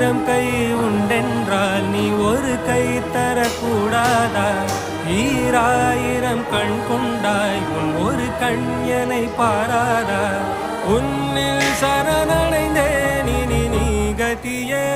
ஆயிரம் கை உண்டென்றால் நீ ஒரு கை தரக்கூடாதா? ஈராயிரம் கண் கொண்டாய் உன் ஒரு கண்யனை பாராதா? உன்னில் சரணடைந்தேன் இனி நீ கதியே.